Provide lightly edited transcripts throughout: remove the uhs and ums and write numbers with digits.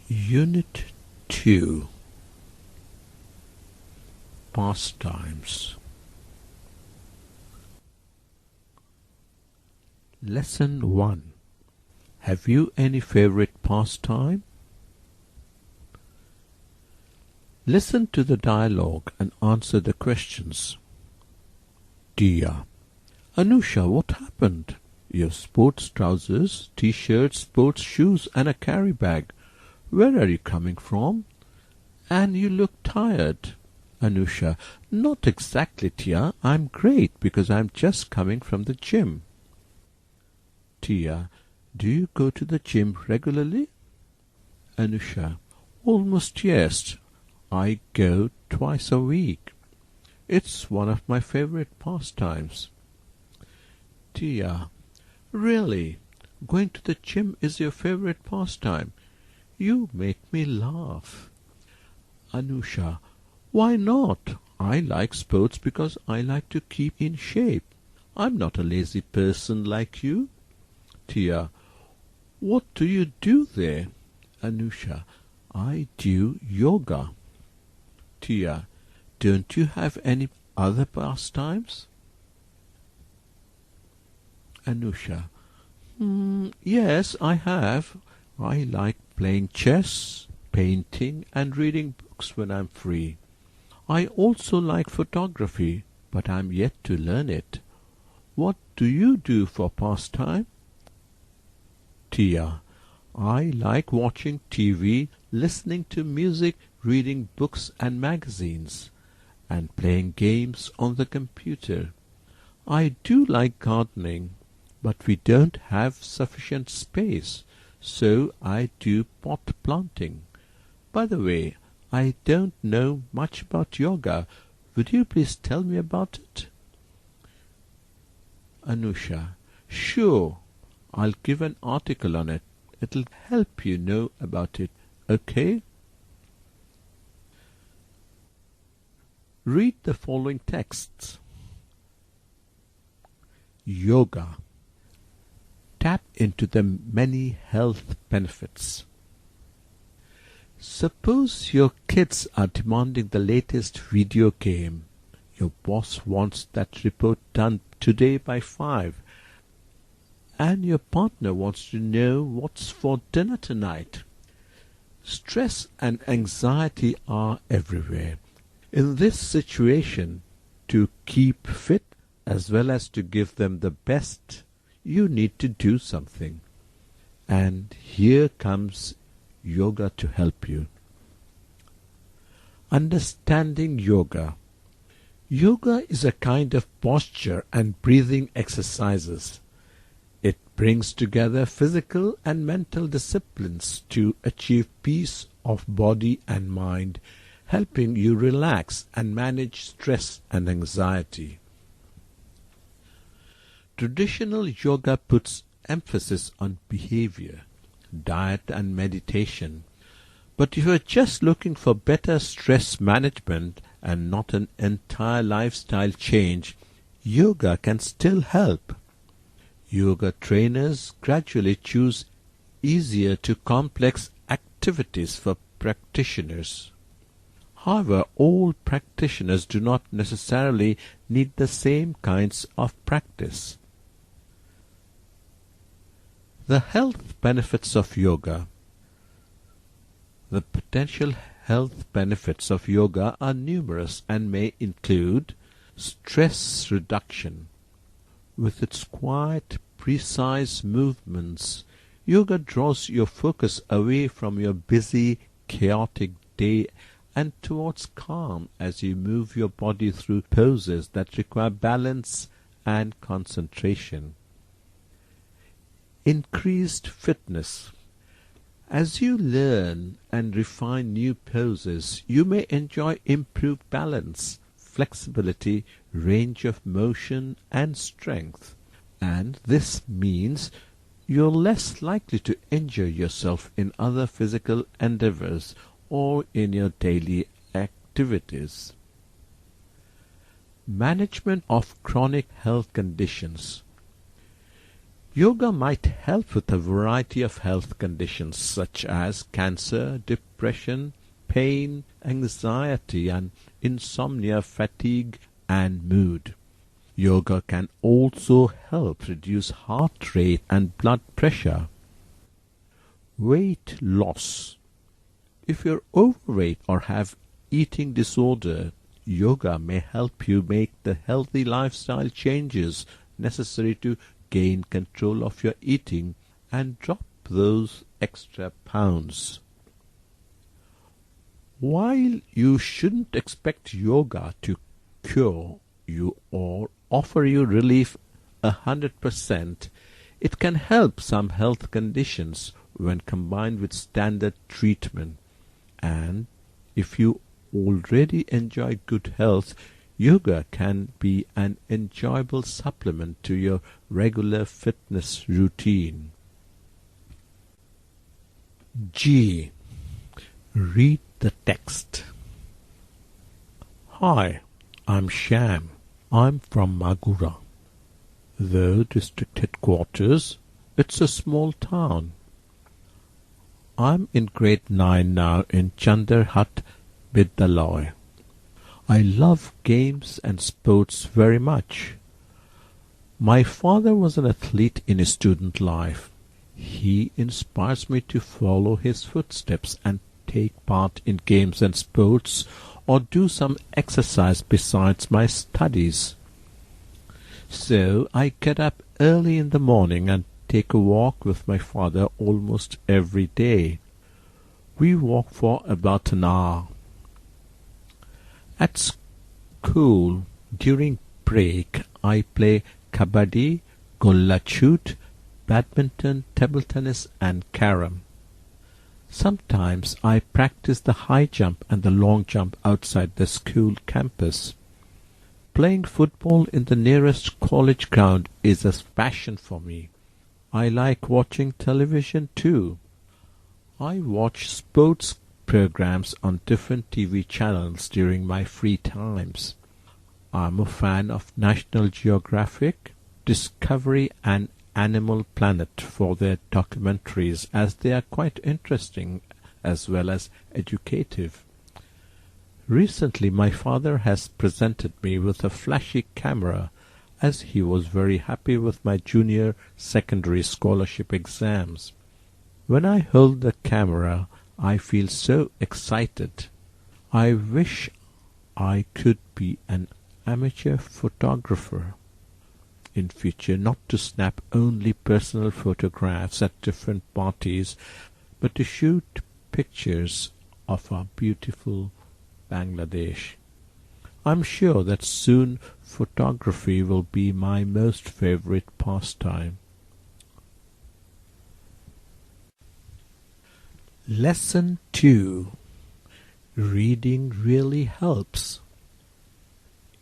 Unit 2 Pastimes. Lesson 1. Have you any favorite pastime? Listen to the dialogue and answer the questions. Dia: Anusha, what happened? You have sports trousers, t-shirts, sports shoes and a carry bag. Where are you coming from? And you look tired. Anusha: Not exactly, Tia. I'm great because I'm just coming from the gym. Tia: Do you go to the gym regularly? Anusha: Almost, yes. I go twice a week. It's one of my favorite pastimes. Tia: Really? Going to the gym is your favorite pastime? You make me laugh. Anusha: Why not? I like sports because I like to keep in shape. I'm not a lazy person like you. Tia: What do you do there? Anusha: I do yoga. Tia: Don't you have any other pastimes? Anusha: Yes, I have. I like playing chess, painting and reading books when I'm free. I also like photography, but I'm yet to learn it. What do you do for pastime? Tia: I like watching TV, listening to music, reading books and magazines, and playing games on the computer. I do like gardening, but we don't have sufficient space, so I do pot planting. By the way, I don't know much about yoga. Would you please tell me about it? Anusha: Sure. I'll give an article on it. It'll help you know about it, okay? Read the following texts. Yoga. Tap into the many health benefits. Suppose your kids are demanding the latest video game. Your boss wants that report done today by 5. And your partner wants to know what's for dinner tonight. Stress and anxiety are everywhere. In this situation, to keep fit as well as to give them the best, you need to do something. And here comes yoga to help you. Understanding yoga. Yoga is a kind of posture and breathing exercises. It brings together physical and mental disciplines to achieve peace of body and mind, helping you relax and manage stress and anxiety. Traditional yoga puts emphasis on behavior, diet and meditation. But if you're just looking for better stress management and not an entire lifestyle change, yoga can still help. Yoga trainers gradually choose easier to complex activities for practitioners. However, all practitioners do not necessarily need the same kinds of practice. The health benefits of yoga. The potential health benefits of yoga are numerous and may include stress reduction. With its quiet, precise movements, yoga draws your focus away from your busy, chaotic day and towards calm as you move your body through poses that require balance and concentration. Increased fitness. As you learn and refine new poses, you may enjoy improved balance, flexibility, range of motion and strength. And this means you're less likely to injure yourself in other physical endeavors or in your daily activities. Management of chronic health conditions. Yoga might help with a variety of health conditions such as cancer, depression, pain, anxiety and insomnia, fatigue and mood. Yoga can also help reduce heart rate and blood pressure. Weight loss. If you're overweight or have eating disorder, yoga may help you make the healthy lifestyle changes necessary to gain control of your eating and drop those extra pounds. While you shouldn't expect yoga to cure you or offer you relief 100%, it can help some health conditions when combined with standard treatment. And if you already enjoy good health, yoga can be an enjoyable supplement to your regular fitness routine. G. Read the text. Hi, I'm Sham. I'm from Magura. Though district headquarters, it's a small town. I'm in grade 9 now in Chanderhat Vidyalaya. I love games and sports very much. My father was an athlete in his student life. He inspires me to follow his footsteps and take part in games and sports or do some exercise besides my studies. So I get up early in the morning and take a walk with my father almost every day. We walk for about an hour. At school, during break, I play kabaddi, gollachut, badminton, table tennis and carom. Sometimes I practice the high jump and the long jump outside the school campus. Playing football in the nearest college ground is a passion for me. I like watching television too. I watch sports programs on different TV channels during my free times. I'm a fan of National Geographic, Discovery and Animal Planet for their documentaries, as they are quite interesting as well as educative. Recently my father has presented me with a flashy camera as he was very happy with my junior secondary scholarship exams. When I hold the camera, I feel so excited. I wish I could be an amateur photographer in future, not to snap only personal photographs at different parties, but to shoot pictures of our beautiful Bangladesh. I'm sure that soon photography will be my most favorite pastime. Lesson 2. Reading really helps.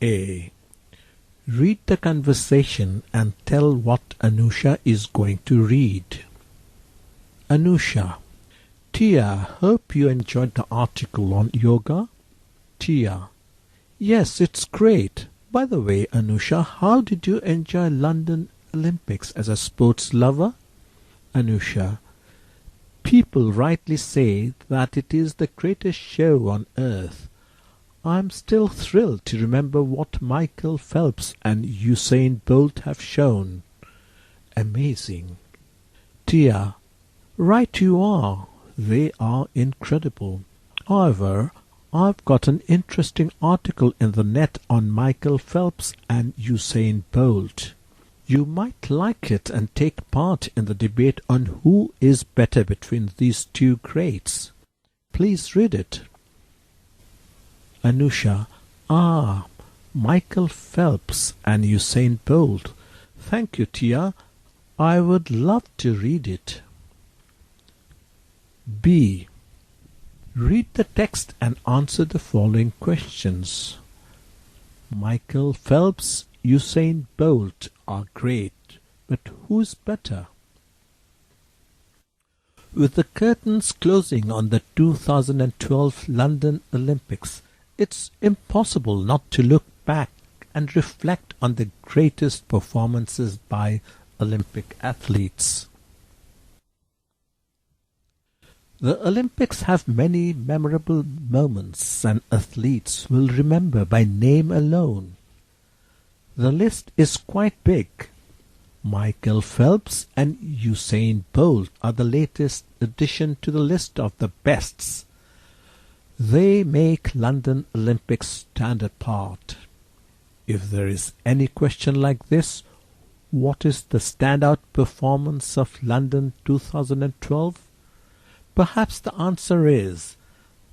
A. Read the conversation and tell what Anusha is going to read. Anusha: Tia, hope you enjoyed the article on yoga. Tia: Yes, it's great. By the way, Anusha, how did you enjoy London Olympics as a sports lover? Anusha: People rightly say that it is the greatest show on earth. I'm still thrilled to remember what Michael Phelps and Usain Bolt have shown. Amazing. Tia: Right you are. They are incredible. However, I've got an interesting article in the net on Michael Phelps and Usain Bolt. You might like it and take part in the debate on who is better between these two greats. Please read it. Anusha: Michael Phelps and Usain Bolt. Thank you, Tia. I would love to read it. B. Read the text and answer the following questions. Michael Phelps, Usain Bolt are great, but who's better? With the curtains closing on the 2012 London Olympics, it's impossible not to look back and reflect on the greatest performances by Olympic athletes. The Olympics have many memorable moments and athletes will remember by name alone. The list is quite big. Michael Phelps and Usain Bolt are the latest addition to the list of the bests. They make London Olympics stand apart. If there is any question like this, what is the standout performance of London 2012? Perhaps the answer is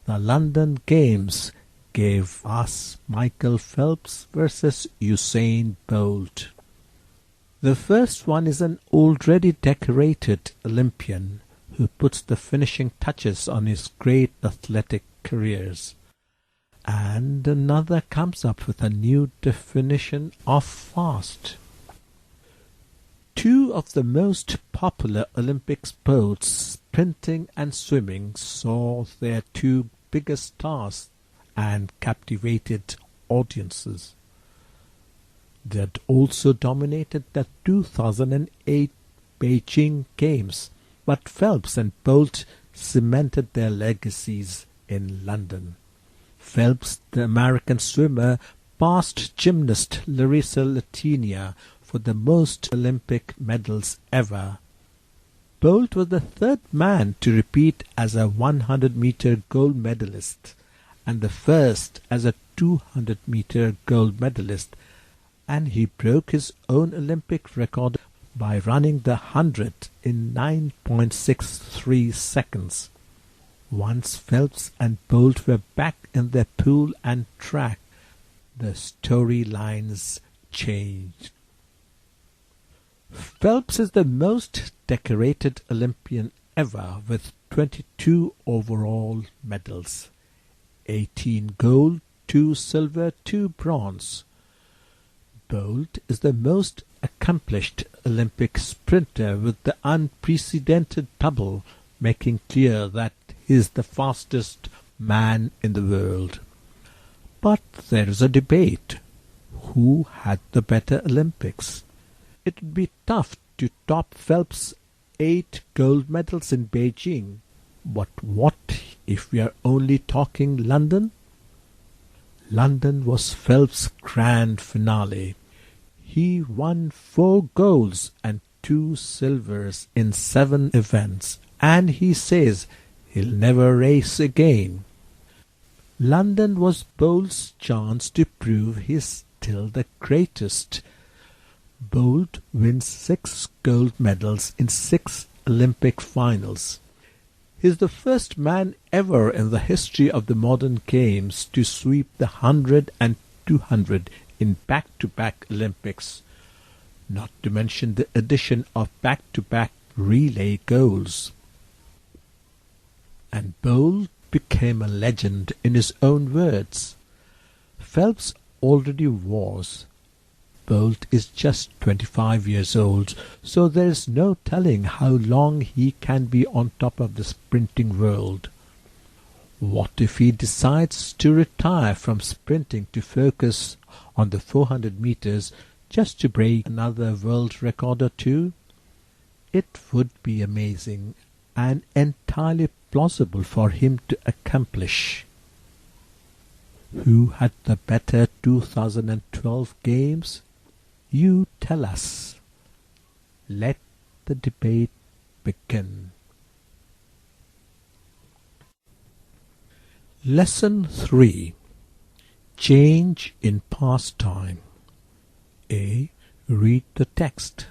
the London Games gave us Michael Phelps versus Usain Bolt. The first one is an already decorated Olympian who puts the finishing touches on his great athletic careers. And another comes up with a new definition of fast. Two of the most popular Olympic sports, sprinting and swimming, saw their two biggest stars and captivated audiences. They had also dominated the 2008 Beijing Games, but Phelps and Bolt cemented their legacies in London. Phelps, the American swimmer, passed gymnast Larissa Latinia for the most Olympic medals ever. Bolt was the third man to repeat as a 100-meter gold medalist and the first as a 200-meter gold medalist, and he broke his own Olympic record by running the 100 in 9.63 seconds. Once Phelps and Bolt were back in their pool and track, the storylines changed. Phelps is the most decorated Olympian ever with 22 overall medals, 18 gold, 2 silver, 2 bronze. Bolt is the most accomplished Olympic sprinter with the unprecedented double, making clear that he is the fastest man in the world. But there is a debate. Who had the better Olympics? It would be tough to top Phelps' 8 gold medals in Beijing. But what if we are only talking London? London was Phelps' grand finale. He won 4 golds and 2 silvers in 7 events, and he says he'll never race again. London was Bolt's chance to prove he's still the greatest. Bolt wins 6 gold medals in 6 Olympic finals. He's the first man ever in the history of the modern games to sweep the 100 and 200 in back-to-back Olympics, not to mention the addition of back-to-back relay goals. And Bolt became a legend in his own words. Phelps already was. Bolt is just 25 years old, so there is no telling how long he can be on top of the sprinting world. What if he decides to retire from sprinting to focus on the 400 meters just to break another world record or two? It would be amazing and entirely plausible for him to accomplish. Who had the better 2012 games? You tell us. Let the debate begin. Lesson 3. Change in pastime. A. Read the text.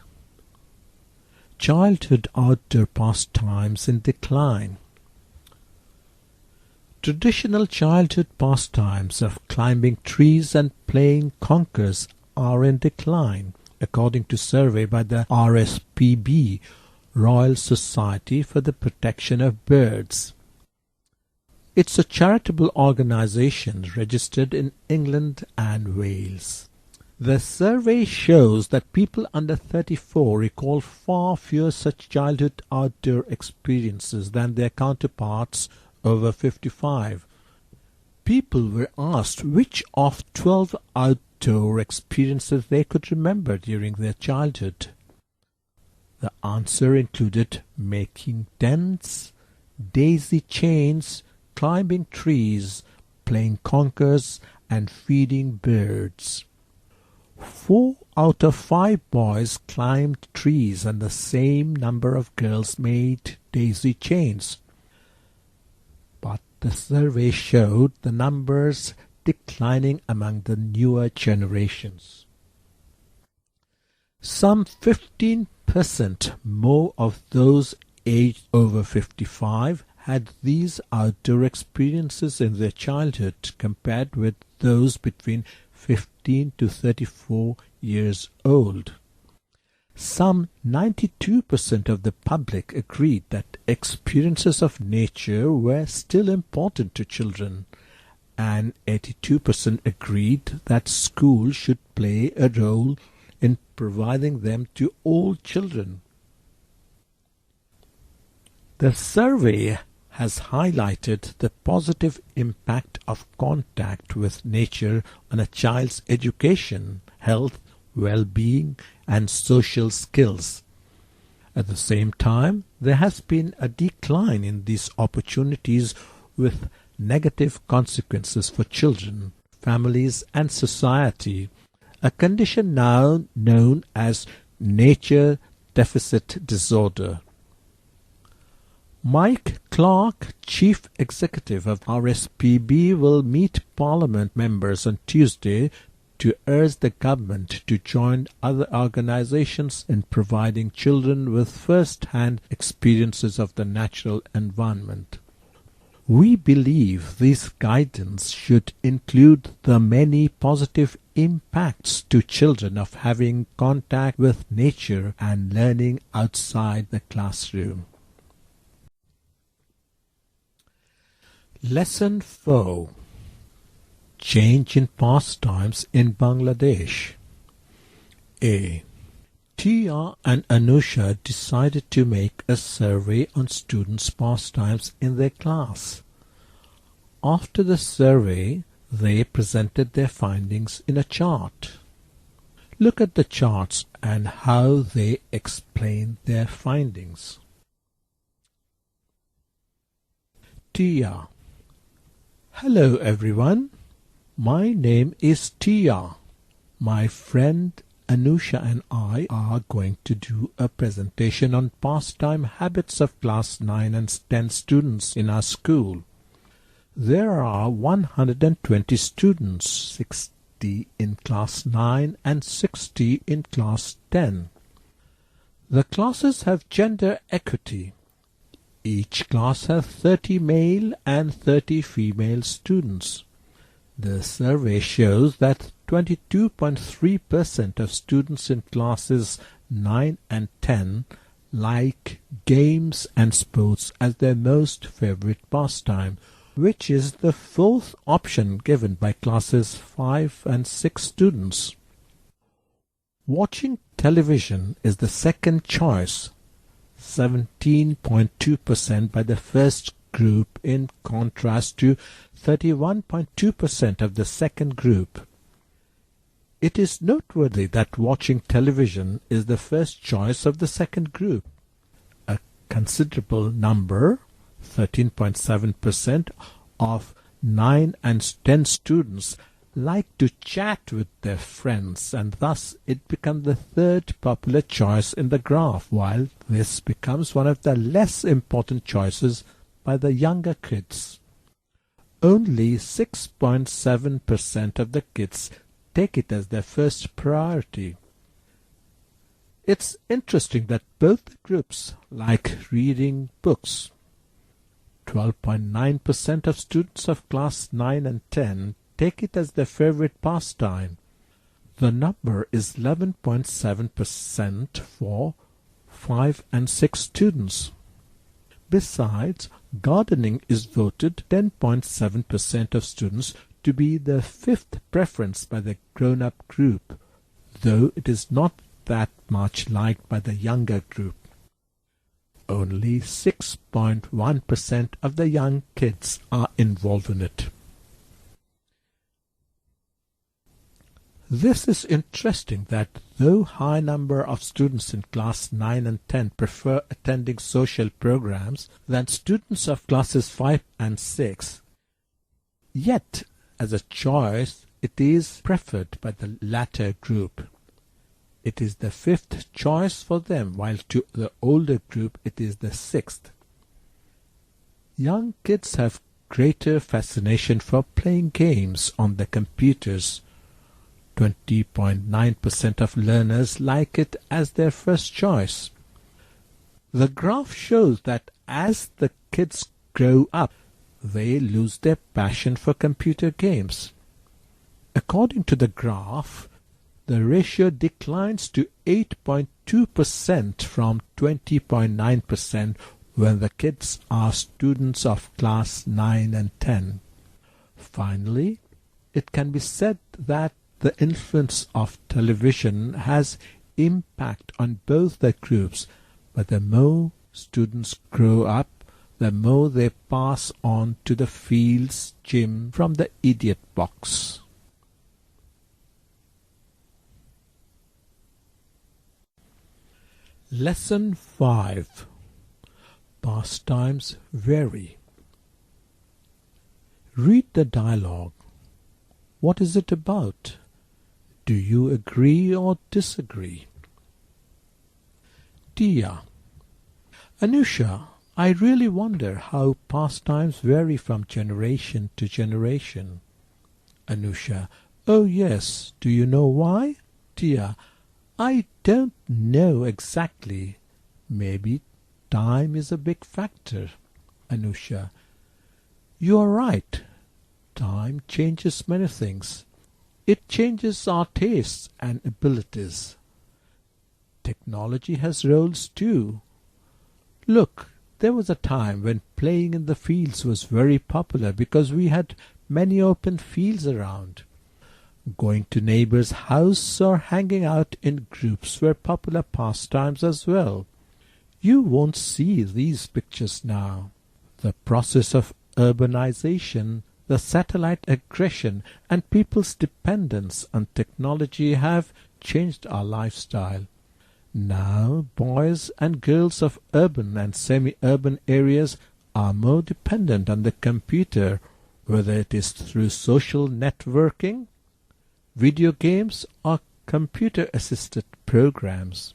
Childhood outdoor pastimes in decline. Traditional childhood pastimes of climbing trees and playing conkers are in decline, according to survey by the RSPB, Royal Society for the Protection of Birds. It's a charitable organization registered in England and Wales. The survey shows that people under 34 recall far fewer such childhood outdoor experiences than their counterparts over 55. People were asked which of 12 outdoor experiences they could remember during their childhood. The answer included making tents, daisy chains, climbing trees, playing conkers, and feeding birds. 4 out of 5 boys climbed trees and the same number of girls made daisy chains. But the survey showed the numbers declining among the newer generations. Some 15% more of those aged over 55 had these outdoor experiences in their childhood compared with those between 15 to 34 years old. Some 92% of the public agreed that experiences of nature were still important to children, and 82% agreed that school should play a role in providing them to all children. The survey has highlighted the positive impact of contact with nature on a child's education, health, well-being, and social skills. At the same time, there has been a decline in these opportunities with negative consequences for children, families, and society, a condition now known as nature deficit disorder. Mike Clark, Chief Executive of RSPB, will meet Parliament members on Tuesday to urge the government to join other organizations in providing children with first-hand experiences of the natural environment. We believe this guidance should include the many positive impacts to children of having contact with nature and learning outside the classroom. Lesson 4. Change in pastimes in Bangladesh. A. Tia and Anusha decided to make a survey on students' pastimes in their class. After the survey, they presented their findings in a chart. Look at the charts and how they explain their findings. Tia. Hello everyone. My name is Tia. My friend Anusha and I are going to do a presentation on pastime habits of class 9 and 10 students in our school. There are 120 students, 60 in class 9 and 60 in class 10. The classes have gender equity. Each class has 30 male and 30 female students. The survey shows that 22.3% of students in classes 9 and 10 like games and sports as their most favorite pastime, which is the 4th option given by classes 5 and 6 students. Watching television is the second choice, 17.2% by the first group, in contrast to 31.2% of the second group. It is noteworthy that watching television is the first choice of the second group. A considerable number, 13.7%, of 9 and 10 students like to chat with their friends, and thus it becomes the 3rd popular choice in the graph, while this becomes one of the less important choices by the younger kids. Only 6.7% of the kids take it as their first priority. It's interesting that both groups like reading books. 12.9% of students of class 9 and 10 take it as their favorite pastime. The number is 11.7% for 5 and 6 students. Besides, gardening is voted 10.7% of students to be the 5th preference by the grown-up group, though it is not that much liked by the younger group. Only 6.1% of the young kids are involved in it. This is interesting that though high number of students in class 9 and 10 prefer attending social programs than students of classes 5 and 6, yet as a choice it is preferred by the latter group. It is the fifth choice for them, while to the older group it is the sixth. Young kids have greater fascination for playing games on the computers. 20.9% of learners like it as their first choice. The graph shows that as the kids grow up, they lose their passion for computer games. According to the graph, the ratio declines to 8.2% from 20.9% when the kids are students of class 9 and 10. Finally, it can be said that the influence of television has impact on both the groups, but the more students grow up, the more they pass on to the fields gym from the idiot box. Lesson 5. Pastimes vary. Read the dialogue. What is it about? Do you agree or disagree? Tia. Anusha, I really wonder how pastimes vary from generation to generation. Anusha. Oh yes, do you know why? Tia. I don't know exactly. Maybe time is a big factor. Anusha. You are right. Time changes many things. It changes our tastes and abilities. Technology has roles too. Look, there was a time when playing in the fields was very popular because we had many open fields around. Going to neighbors' house or hanging out in groups were popular pastimes as well. You won't see these pictures now. The process of urbanization, the satellite aggression, and people's dependence on technology have changed our lifestyle. Now, boys and girls of urban and semi-urban areas are more dependent on the computer, whether it is through social networking, video games, or computer-assisted programs.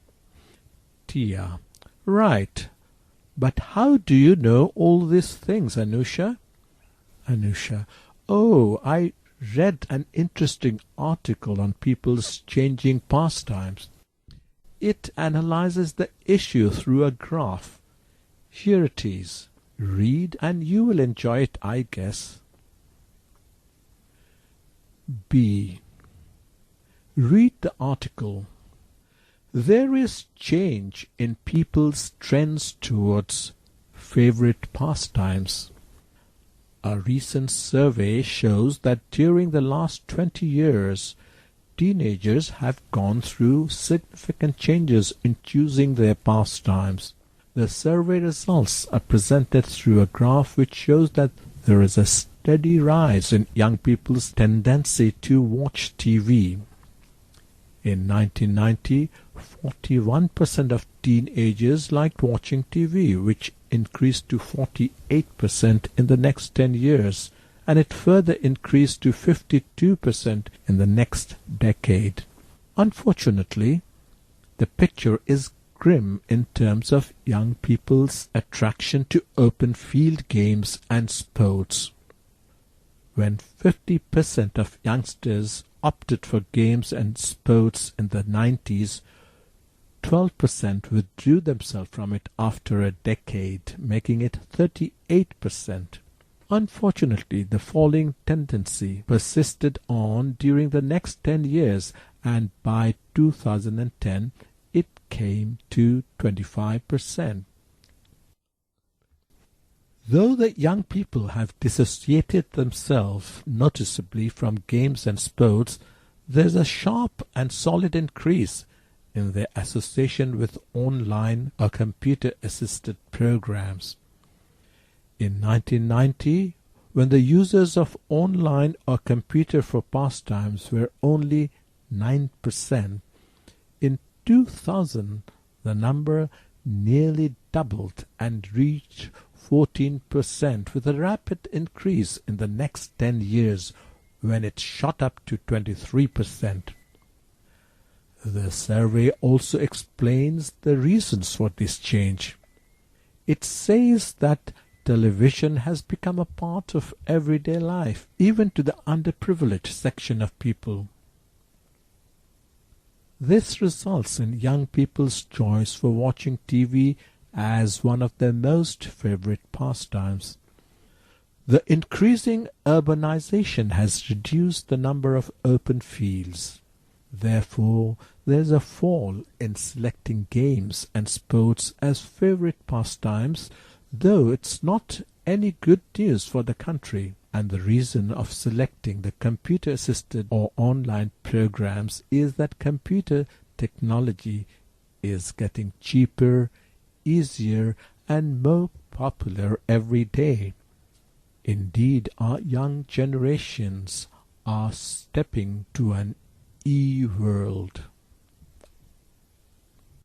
Tia. Right. But how do you know all these things, Anusha? Anusha. Oh, I read an interesting article on people's changing pastimes. It analyzes the issue through a graph. Here it is. Read and you will enjoy it, I guess. B. Read the article. There is change in people's trends towards favorite pastimes. A recent survey shows that during the last 20 years, teenagers have gone through significant changes in choosing their pastimes. The survey results are presented through a graph which shows that there is a steady rise in young people's tendency to watch TV. In 1990, 41% of teenagers liked watching TV, which increased to 48% in the next 10 years, and it further increased to 52% in the next decade. Unfortunately, the picture is grim in terms of young people's attraction to open field games and sports. When 50% of youngsters opted for games and sports in the 90s, 12% withdrew themselves from it after a decade, making it 38%. Unfortunately, the falling tendency persisted on during the next 10 years, and by 2010 it came to 25%. Though the young people have dissociated themselves noticeably from games and sports, there is a sharp and solid increase in their association with online or computer-assisted programs. In 1990, when the users of online or computer for pastimes were only 9%. In 2000, the number nearly doubled and reached 14%, with a rapid increase in the next 10 years when it shot up to 23%. The survey also explains the reasons for this change. It says that television has become a part of everyday life, even to the underprivileged section of people. This results in young people's choice for watching TV as one of their most favorite pastimes. The increasing urbanization has reduced the number of open fields. Therefore, there is a fall in selecting games and sports as favorite pastimes, though it's not any good news for the country. And the reason of selecting the computer-assisted or online programs is that computer technology is getting cheaper, easier, and more popular every day. Indeed, our young generations are stepping to an e-world.